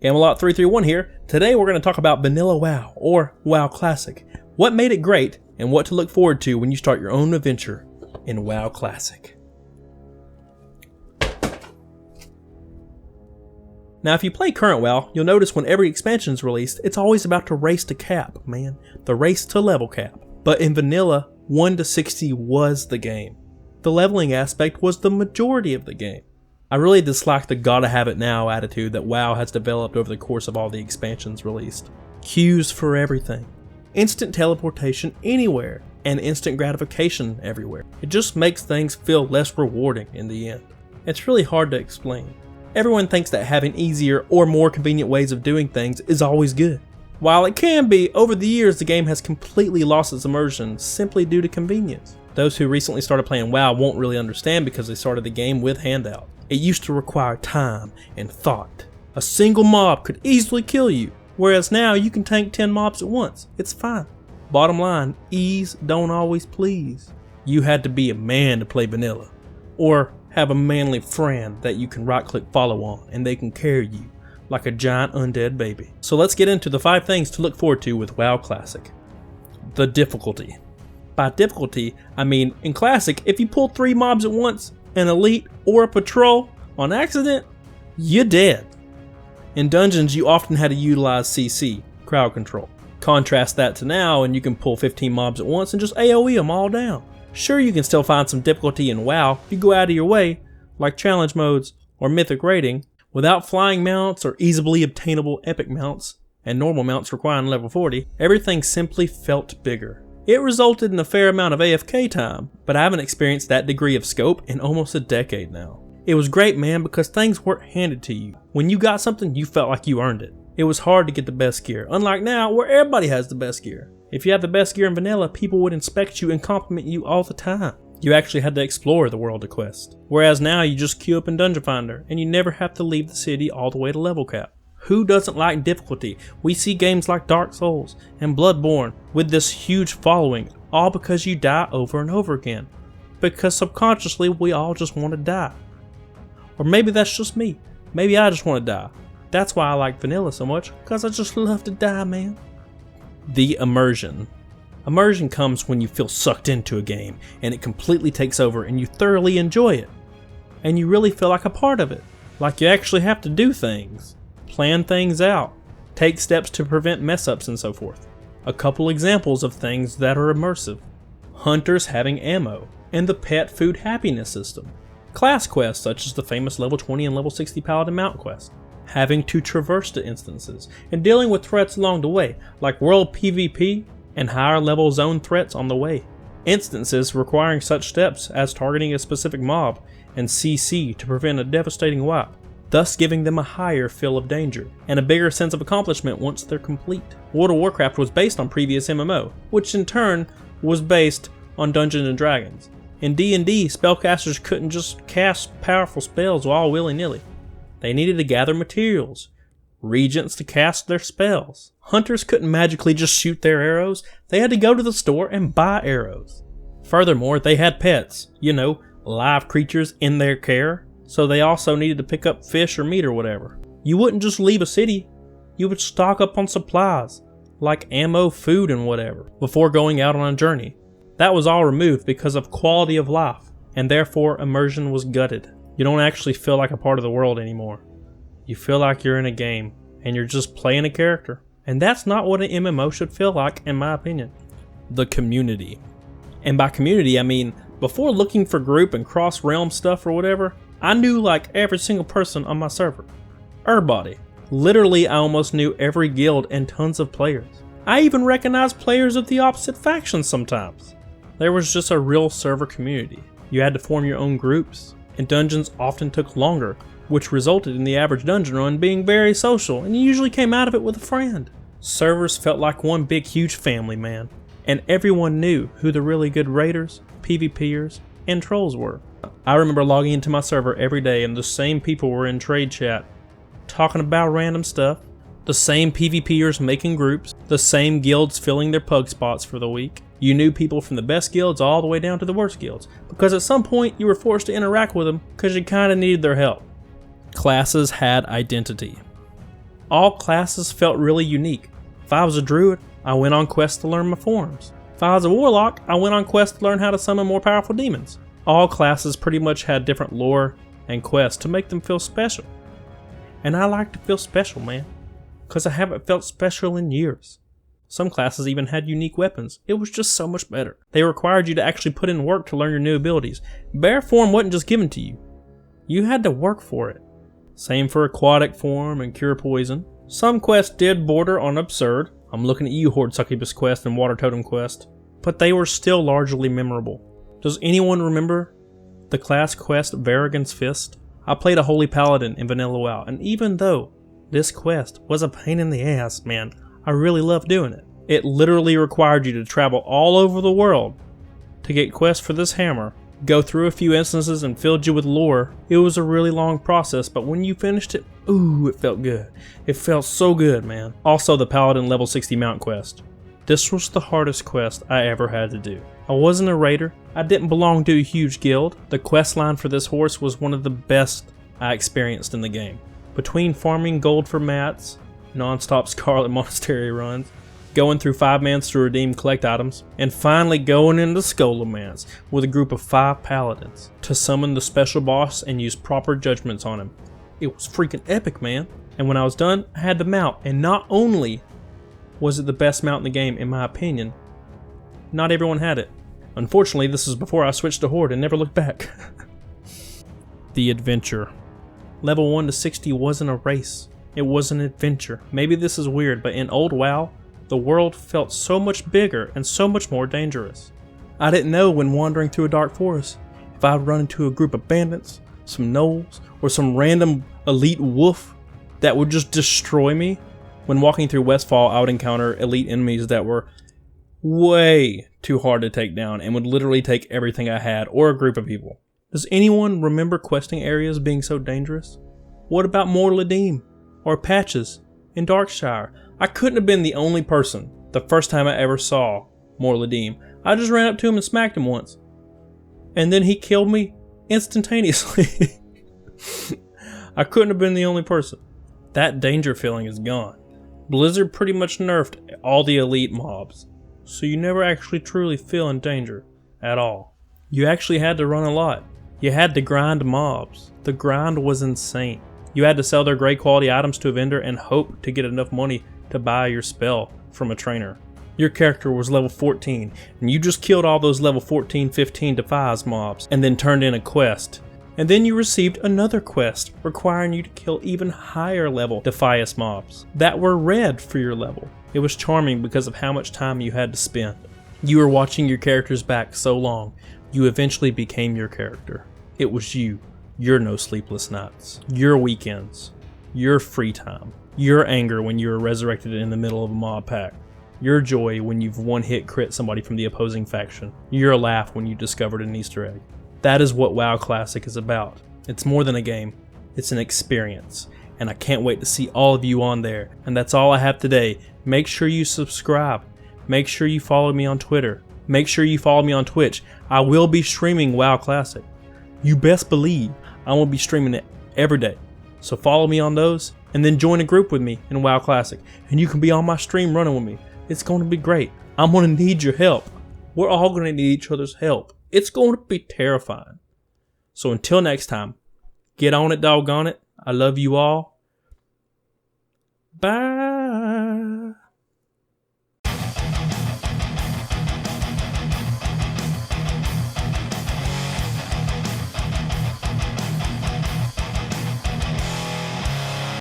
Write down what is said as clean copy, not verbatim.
Camelot331 here. Today we're going to talk about Vanilla WoW, or WoW Classic. What made it great, and what to look forward to when you start your own adventure in WoW Classic. Now if you play current WoW, you'll notice when every expansion is released, it's always about to race to cap, man. The race to level cap. But in Vanilla, 1 to 60 was the game. The leveling aspect was the majority of the game. I really dislike the gotta have it now attitude that WoW has developed over the course of all the expansions released. Queues for everything. Instant teleportation anywhere, and instant gratification everywhere. It just makes things feel less rewarding in the end. It's really hard to explain. Everyone thinks that having easier or more convenient ways of doing things is always good. While it can be, over the years the game has completely lost its immersion simply due to convenience. Those who recently started playing WoW won't really understand because they started the game with handout. It used to require time and thought. A single mob could easily kill you, whereas now you can tank 10 mobs at once. It's fine. Bottom line, ease don't always please. You had to be a man to play vanilla, or have a manly friend that you can right-click follow on and they can carry you like a giant undead baby. So let's get into the 5 things to look forward to with WoW Classic. The difficulty. By difficulty, I mean in Classic, if you pull 3 mobs at once, an elite or a patrol on accident, you're dead. In dungeons, you often had to utilize CC, crowd control. Contrast that to now and you can pull 15 mobs at once and just AoE them all down. Sure, you can still find some difficulty in WoW if you go out of your way, like challenge modes or mythic raiding. Without flying mounts or easily obtainable epic mounts, and normal mounts requiring level 40, everything simply felt bigger. It resulted in a fair amount of AFK time, but I haven't experienced that degree of scope in almost a decade now. It was great, man, because things weren't handed to you. When you got something, you felt like you earned it. It was hard to get the best gear, unlike now where everybody has the best gear. If you had the best gear in vanilla, people would inspect you and compliment you all the time. You actually had to explore the world to quest. Whereas now you just queue up in Dungeon Finder and you never have to leave the city all the way to level cap. Who doesn't like difficulty? We see games like Dark Souls and Bloodborne with this huge following, all because you die over and over again. Because subconsciously we all just want to die. Or maybe that's just me. Maybe I just want to die. That's why I like vanilla so much, because I just love to die, man. The immersion. Immersion comes when you feel sucked into a game and it completely takes over and you thoroughly enjoy it. And you really feel like a part of it. Like you actually have to do things. Plan things out. Take steps to prevent mess ups and so forth. A couple examples of things that are immersive. Hunters having ammo and the pet food happiness system. Class quests such as the famous level 20 and level 60 Paladin Mount quest. Having to traverse to instances and dealing with threats along the way like world PvP and higher level zone threats on the way. Instances requiring such steps as targeting a specific mob and CC to prevent a devastating wipe, thus giving them a higher feel of danger and a bigger sense of accomplishment once they're complete. World of Warcraft was based on previous MMO, which in turn was based on Dungeons & Dragons. In D&D, spellcasters couldn't just cast powerful spells all willy-nilly. They needed to gather materials, regents to cast their spells. Hunters couldn't magically just shoot their arrows, they had to go to the store and buy arrows. Furthermore, they had pets, live creatures in their care, so they also needed to pick up fish or meat or whatever. You wouldn't just leave a city, you would stock up on supplies, like ammo, food, and whatever, before going out on a journey. That was all removed because of quality of life, and therefore immersion was gutted. You don't actually feel like a part of the world anymore. You feel like you're in a game, and you're just playing a character. And that's not what an MMO should feel like, in my opinion. The community. And by community, I mean, before looking for group and cross-realm stuff or whatever, I knew like every single person on my server. Everybody. Literally, I almost knew every guild and tons of players. I even recognized players of the opposite factions sometimes. There was just a real server community. You had to form your own groups, and dungeons often took longer, which resulted in the average dungeon run being very social, and you usually came out of it with a friend. Servers felt like one big huge family, man, and everyone knew who the really good raiders, PvPers, and trolls were. I remember logging into my server every day and the same people were in trade chat, talking about random stuff, the same PvPers making groups, the same guilds filling their pug spots for the week. You knew people from the best guilds all the way down to the worst guilds, because at some point you were forced to interact with them because you kinda needed their help. Classes had identity. All classes felt really unique. If I was a druid, I went on quests to learn my forms. If I was a warlock, I went on quests to learn how to summon more powerful demons. All classes pretty much had different lore and quests to make them feel special. And I like to feel special, man, because I haven't felt special in years. Some classes even had unique weapons. It was just so much better. They required you to actually put in work to learn your new abilities. Bear form wasn't just given to you. You had to work for it. Same for aquatic form and cure poison. Some quests did border on absurd. I'm looking at you, Horde Succubus quest and Water Totem quest. But they were still largely memorable. Does anyone remember the class quest Varrigan's Fist? I played a Holy Paladin in Vanilla WoW, and even though this quest was a pain in the ass, man, I really loved doing it. It literally required you to travel all over the world to get quests for this hammer, go through a few instances and filled you with lore. It was a really long process, but when you finished it, ooh, it felt good. It felt so good, man. Also, the Paladin level 60 mount quest. This was the hardest quest I ever had to do. I wasn't a raider. I didn't belong to a huge guild. The quest line for this horse was one of the best I experienced in the game. Between farming gold for mats, non-stop Scarlet Monastery runs, going through 5-mans to redeem collect items, and finally going into Scholomance with a group of 5 paladins to summon the special boss and use proper judgments on him. It was freaking epic, man. And when I was done, I had the mount, and not only was it the best mount in the game, in my opinion, not everyone had it. Unfortunately, this was before I switched to Horde and never looked back. The adventure. Level 1 to 60 wasn't a race. It was an adventure. Maybe this is weird, but in old WoW, the world felt so much bigger and so much more dangerous. I didn't know when wandering through a dark forest if I'd run into a group of bandits, some gnolls, or some random elite wolf that would just destroy me. When walking through Westfall, I would encounter elite enemies that were way too hard to take down and would literally take everything I had or a group of people. Does anyone remember questing areas being so dangerous? What about Morladim or Patches in Darkshire? I couldn't have been the only person the first time I ever saw Morladim. I just ran up to him and smacked him once. And then he killed me instantaneously. I couldn't have been the only person. That danger feeling is gone. Blizzard pretty much nerfed all the elite mobs, so you never actually truly feel in danger at all. You actually had to run a lot. You had to grind mobs. The grind was insane. You had to sell their great quality items to a vendor and hope to get enough money to buy your spell from a trainer. Your character was level 14, and you just killed all those level 14, 15 Defias mobs, and then turned in a quest. And then you received another quest requiring you to kill even higher level Defias mobs that were red for your level. It was charming because of how much time you had to spend. You were watching your character's back so long, you eventually became your character. It was you, your no sleepless nights, your weekends, your free time, your anger when you were resurrected in the middle of a mob pack, your joy when you've one-hit crit somebody from the opposing faction, your laugh when you discovered an Easter egg. That is what WoW Classic is about. It's more than a game, it's an experience, and I can't wait to see all of you on there. And that's all I have today. Make sure you subscribe, make sure you follow me on Twitter, make sure you follow me on Twitch. I will be streaming WoW Classic. You best believe I will be streaming it every day. So follow me on those, and then join a group with me in WoW Classic, and you can be on my stream running with me. It's going to be great. I'm going to need your help. We're all going to need each other's help. It's going to be terrifying. So until next time, get on it, doggone it. I love you all. Bye.